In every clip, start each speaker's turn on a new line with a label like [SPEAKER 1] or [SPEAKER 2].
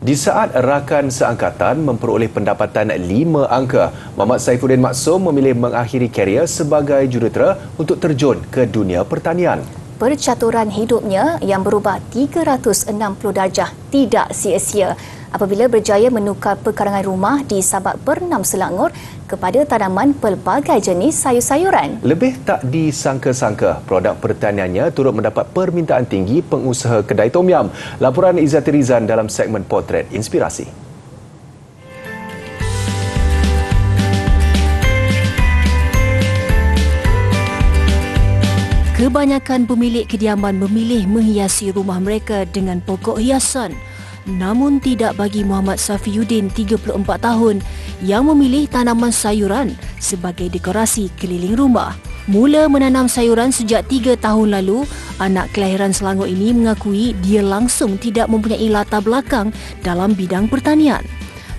[SPEAKER 1] Di saat rakan seangkatan memperoleh pendapatan 5 angka, Muhammad Saifuddin Maksum memilih mengakhiri karier sebagai jurutera untuk terjun ke dunia pertanian.
[SPEAKER 2] Percaturan hidupnya yang berubah 360 darjah tidak sia-sia apabila berjaya menukar perkarangan rumah di Sabak Bernam Selangor kepada tanaman pelbagai jenis sayur-sayuran.
[SPEAKER 1] Lebih tak disangka-sangka, produk pertaniannya turut mendapat permintaan tinggi pengusaha kedai Tom Yam. Laporan Izzati Rizan dalam segmen Potret Inspirasi.
[SPEAKER 3] Kebanyakan pemilik kediaman memilih menghiasi rumah mereka dengan pokok hiasan. Namun tidak bagi Muhammad Safiuddin, 34 tahun, yang memilih tanaman sayuran sebagai dekorasi keliling rumah. Mula menanam sayuran sejak 3 tahun lalu, anak kelahiran Selangor ini mengakui dia langsung tidak mempunyai latar belakang dalam bidang pertanian.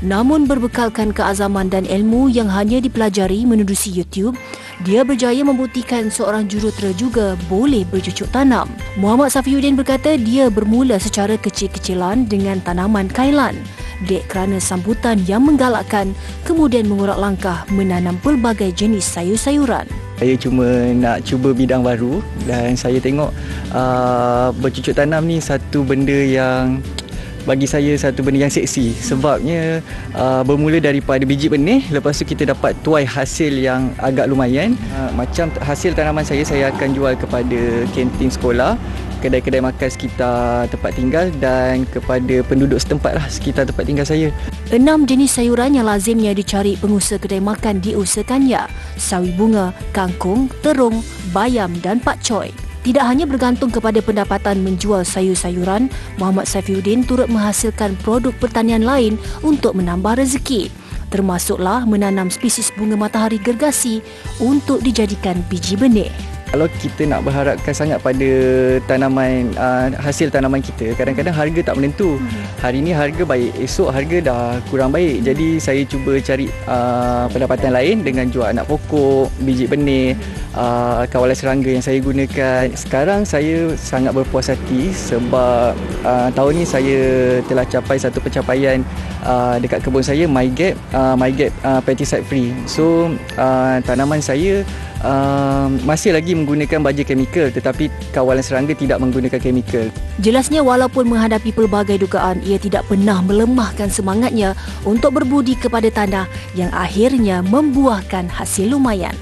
[SPEAKER 3] Namun berbekalkan keazaman dan ilmu yang hanya dipelajari menerusi YouTube, dia berjaya membuktikan seorang jurutera juga boleh bercucuk tanam. Muhammad Safiuddin berkata dia bermula secara kecil-kecilan dengan tanaman kailan. Dek kerana sambutan yang menggalakkan, kemudian mengurak langkah menanam pelbagai jenis sayur-sayuran.
[SPEAKER 4] Saya cuma nak cuba bidang baru dan saya tengok bercucuk tanam ni satu benda yang bagi saya satu benda yang seksi. Sebabnya bermula daripada biji benih, lepas tu kita dapat tuai hasil yang agak lumayan. Macam hasil tanaman saya akan jual kepada kantin sekolah, kedai-kedai makan sekitar tempat tinggal dan kepada penduduk setempat lah sekitar tempat tinggal saya.
[SPEAKER 3] 6 jenis sayuran yang lazimnya dicari pengusaha kedai makan diusahakannya: sawi bunga, kangkung, terung, bayam dan pakcoy. Tidak hanya bergantung kepada pendapatan menjual sayur-sayuran, Muhammad Saifuddin turut menghasilkan produk pertanian lain untuk menambah rezeki. Termasuklah menanam spesies bunga matahari gergasi untuk dijadikan biji benih.
[SPEAKER 4] Kalau kita nak berharapkan sangat pada tanaman, hasil tanaman kita, kadang-kadang harga tak menentu. Hari ni harga baik, esok harga dah kurang baik. Jadi saya cuba cari pendapatan lain dengan jual anak pokok, biji benih, kawalan serangga yang saya gunakan. Sekarang saya sangat berpuas hati sebab tahun ni saya telah capai satu pencapaian dekat kebun saya, MyGap pesticide free. So tanaman saya masih lagi menggunakan baja kemikal tetapi kawalan serangga tidak menggunakan kemikal.
[SPEAKER 3] Jelasnya walaupun menghadapi pelbagai dugaan, ia tidak pernah melemahkan semangatnya untuk berbudi kepada tanah yang akhirnya membuahkan hasil lumayan.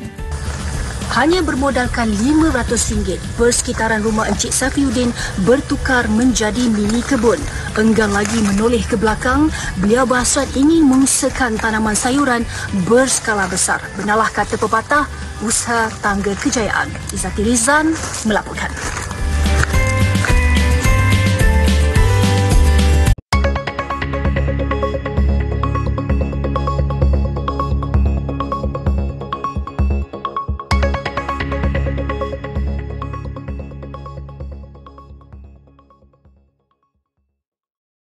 [SPEAKER 3] Hanya bermodalkan RM500, persekitaran rumah Encik Safiuddin bertukar menjadi mini kebun. Enggan lagi menoleh ke belakang, beliau berhasrat ingin mengusahakan tanaman sayuran berskala besar. Benarlah kata pepatah, usaha tangga kejayaan. Izzati Rizan melaporkan.